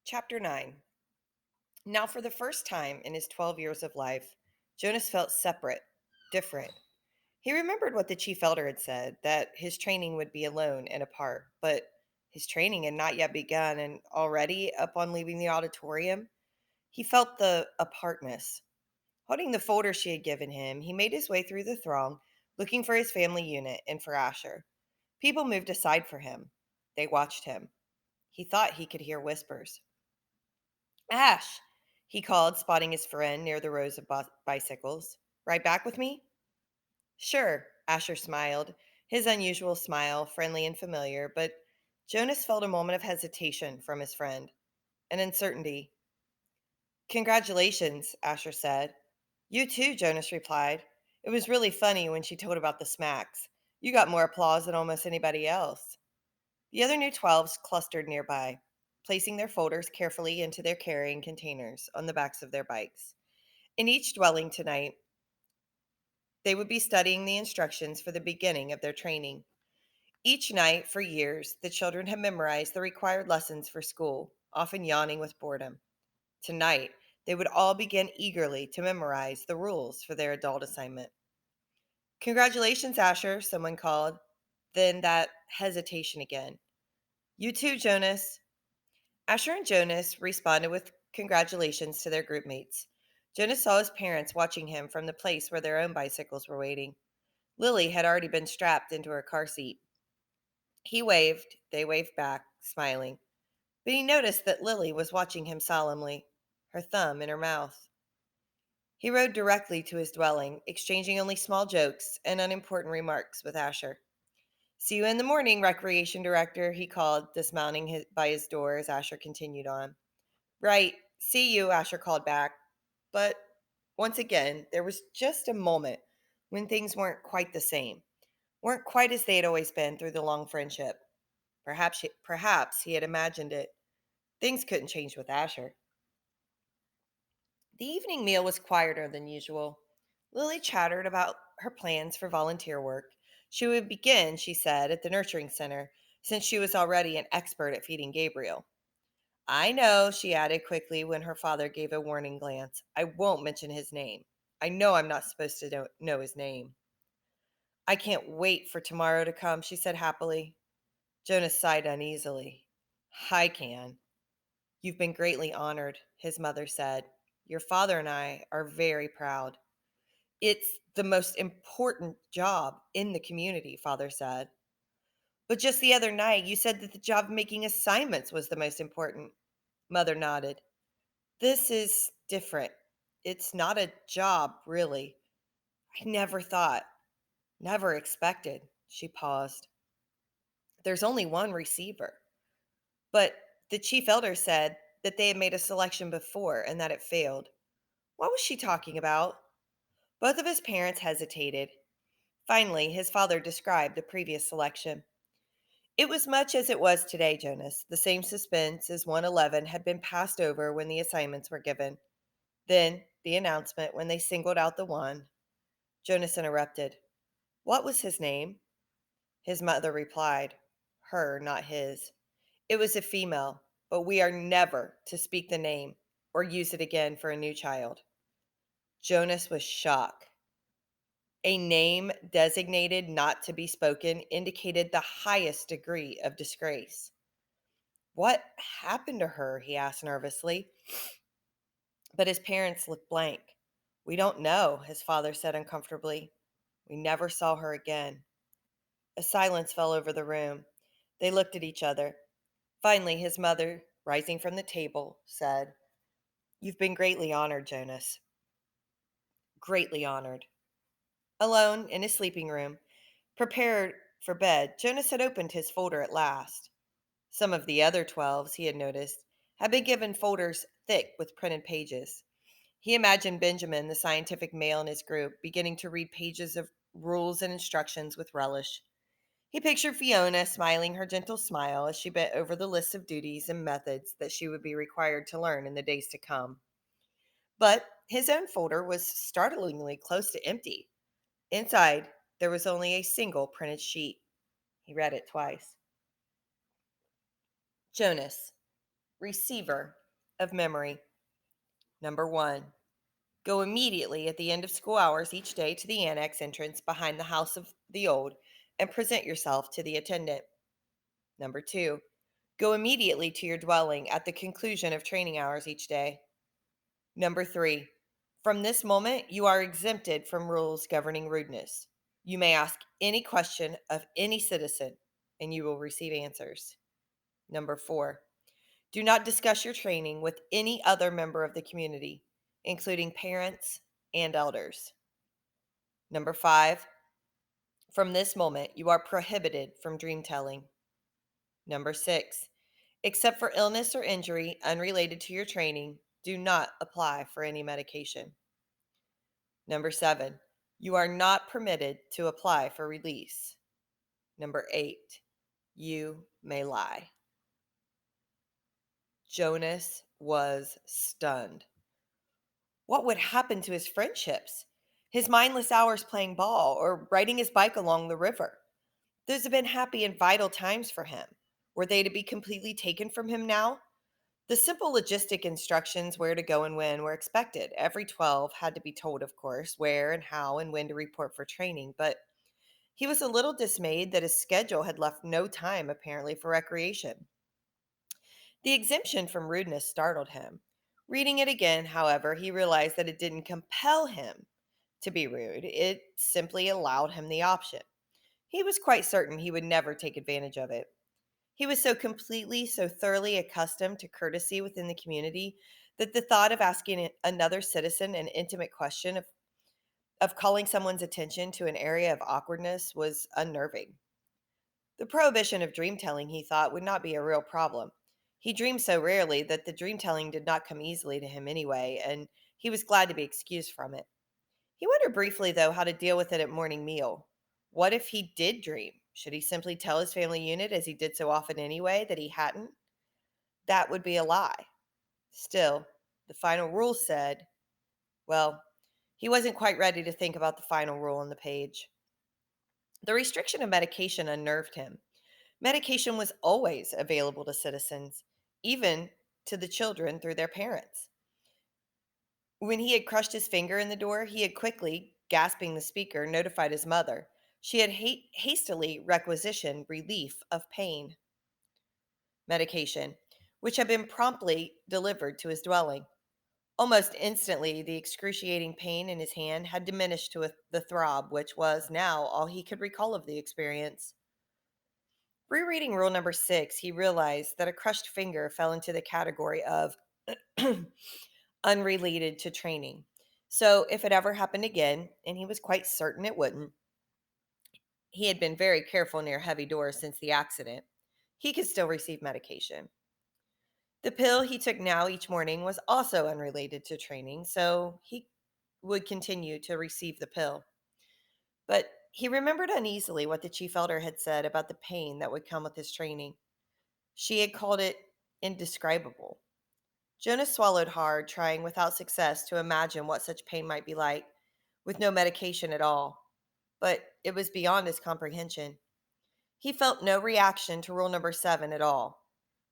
Chapter 9. Now, for the first time in his 12 years of life, Jonas felt separate, different. He remembered what the chief elder had said, that his training would be alone and apart, but his training had not yet begun, and already, upon leaving the auditorium, he felt the apartness. Holding the folder she had given him, he made his way through the throng, looking for his family unit and for Asher. People moved aside for him. They watched him. He thought he could hear whispers. Ash, he called, spotting his friend near the rows of bicycles. Right back with me? Sure, Asher smiled, his unusual smile, friendly and familiar, but Jonas felt a moment of hesitation from his friend, an uncertainty. Congratulations, Asher said. You too, Jonas replied. It was really funny when she told about the smacks. You got more applause than almost anybody else. The other new 12s clustered nearby, placing their folders carefully into their carrying containers on the backs of their bikes. In each dwelling tonight, they would be studying the instructions for the beginning of their training. Each night, for years, the children had memorized the required lessons for school, often yawning with boredom. Tonight, they would all begin eagerly to memorize the rules for their adult assignment. Congratulations, Asher, someone called. Then that hesitation again. You too, Jonas. Asher and Jonas responded with congratulations to their group mates. Jonas saw his parents watching him from the place where their own bicycles were waiting. Lily had already been strapped into her car seat. He waved, they waved back, smiling. But he noticed that Lily was watching him solemnly, her thumb in her mouth. He rode directly to his dwelling, exchanging only small jokes and unimportant remarks with Asher. See you in the morning, Recreation Director, he called, dismounting by his door as Asher continued on. Right, see you, Asher called back. But once again, there was just a moment when things weren't quite the same, weren't quite as they had always been through the long friendship. Perhaps he had imagined it. Things couldn't change with Asher. The evening meal was quieter than usual. Lily chattered about her plans for volunteer work. She would begin, she said, at the nurturing center, since she was already an expert at feeding Gabriel. I know, she added quickly when her father gave a warning glance. I won't mention his name. I know I'm not supposed to know his name. I can't wait for tomorrow to come, she said happily. Jonas sighed uneasily. I can. You've been greatly honored, his mother said. Your father and I are very proud. It's the most important job in the community, father said. But just the other night, you said that the job of making assignments was the most important. Mother nodded. This is different. It's not a job, really. I never thought, never expected. She paused. There's only one receiver. But the chief elder said that they had made a selection before and that it failed. What was she talking about? Both of his parents hesitated. Finally, his father described the previous selection. It was much as it was today, Jonas. The same suspense as 111 had been passed over when the assignments were given. Then, the announcement when they singled out the one. Jonas interrupted. What was his name? His mother replied. Her, not his. It was a female, but we are never to speak the name or use it again for a new child. Jonas was shocked. A name designated not to be spoken indicated the highest degree of disgrace. What happened to her? He asked nervously. But his parents looked blank. We don't know, his father said uncomfortably. We never saw her again. A silence fell over the room. They looked at each other. Finally, his mother, rising from the table, said, You've been greatly honored, Jonas. Greatly honored. Alone in his sleeping room, prepared for bed, Jonas had opened his folder at last. Some of the other 12s, he had noticed, had been given folders thick with printed pages. He imagined Benjamin, the scientific male in his group, beginning to read pages of rules and instructions with relish. He pictured Fiona smiling her gentle smile as she bent over the list of duties and methods that she would be required to learn in the days to come. But his own folder was startlingly close to empty. Inside, there was only a single printed sheet. He read it twice. Jonas, Receiver of memory. Number one, go immediately at the end of school hours each day to the annex entrance behind the house of the old and present yourself to the attendant. Number two, go immediately to your dwelling at the conclusion of training hours each day. Number three, from this moment, you are exempted from rules governing rudeness. You may ask any question of any citizen and you will receive answers. Number four, do not discuss your training with any other member of the community, including parents and elders. Number five, from this moment, you are prohibited from dream telling. Number six, except for illness or injury unrelated to your training, do not apply for any medication. Number seven, you are not permitted to apply for release. Number eight, you may lie. Jonas was stunned. What would happen to his friendships? His mindless hours playing ball or riding his bike along the river? Those had been happy and vital times for him. Were they to be completely taken from him now? The simple logistic instructions where to go and when were expected. Every 12 had to be told, of course, where and how and when to report for training, but he was a little dismayed that his schedule had left no time, apparently, for recreation. The exemption from rudeness startled him. Reading it again, however, he realized that it didn't compel him to be rude, it simply allowed him the option. He was quite certain he would never take advantage of it. He was so completely, so thoroughly accustomed to courtesy within the community that the thought of asking another citizen an intimate question, of calling someone's attention to an area of awkwardness, was unnerving. The prohibition of dream telling, he thought, would not be a real problem. He dreamed so rarely that the dream telling did not come easily to him anyway, and he was glad to be excused from it. He wondered briefly, though, how to deal with it at morning meal. What if he did dream? Should he simply tell his family unit, as he did so often anyway, that he hadn't? That would be a lie. Still, the final rule said, well, he wasn't quite ready to think about the final rule on the page. The restriction of medication unnerved him. Medication was always available to citizens, even to the children through their parents. When he had crushed his finger in the door, he had quickly, gasping the speaker, notified his mother. She had hastily requisitioned relief of pain medication, which had been promptly delivered to his dwelling. Almost instantly, the excruciating pain in his hand had diminished to the throb, which was now all he could recall of the experience. Rereading rule number 6, he realized that a crushed finger fell into the category of unrelated to training. So, if it ever happened again, and he was quite certain it wouldn't, he had been very careful near heavy doors since the accident, he could still receive medication. The pill he took now each morning was also unrelated to training, so he would continue to receive the pill. But he remembered uneasily what the chief elder had said about the pain that would come with his training. She had called it indescribable. Jonas swallowed hard, trying without success to imagine what such pain might be like, with no medication at all. But it was beyond his comprehension. He felt no reaction to rule number 7 at all.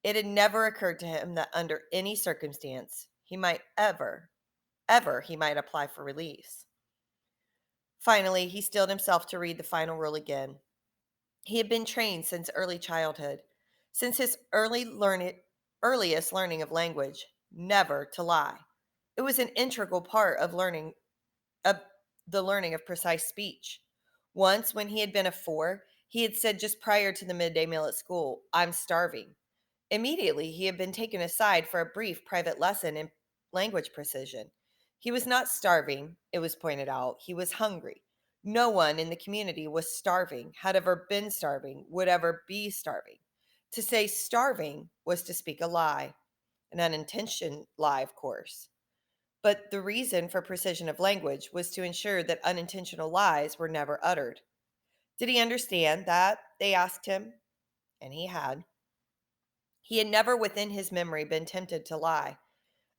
It had never occurred to him that under any circumstance he might ever he might apply for release. Finally, he steeled himself to read the final rule again. He had been trained since early childhood, since his earliest learning of language, never to lie. It was an integral part of the learning of precise speech. Once, when he had been a 4, he had said just prior to the midday meal at school, "I'm starving." Immediately, he had been taken aside for a brief private lesson in language precision. He was not starving, it was pointed out, he was hungry. No one in the community was starving, had ever been starving, would ever be starving. To say starving was to speak a lie, an unintentional lie, of course. But the reason for precision of language was to ensure that unintentional lies were never uttered. Did he understand that? They asked him, and he had. He had never within his memory been tempted to lie.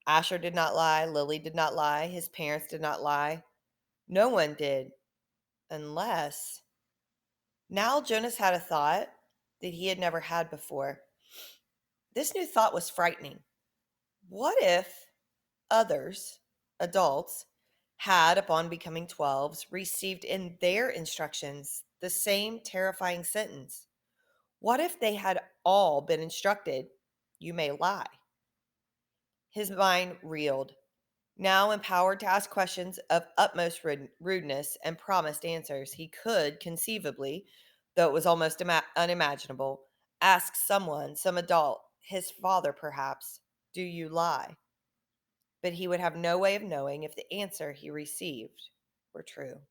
Asher did not lie, Lily did not lie, his parents did not lie. No one did, unless. Now Jonas had a thought that he had never had before. This new thought was frightening. What if others, adults, had, upon becoming 12s, received in their instructions the same terrifying sentence? What if they had all been instructed, "You may lie"? His mind reeled. Now empowered to ask questions of utmost rudeness and promised answers, he could conceivably, though it was almost unimaginable, ask someone, some adult, his father perhaps, "Do you lie?" But he would have no way of knowing if the answer he received were true.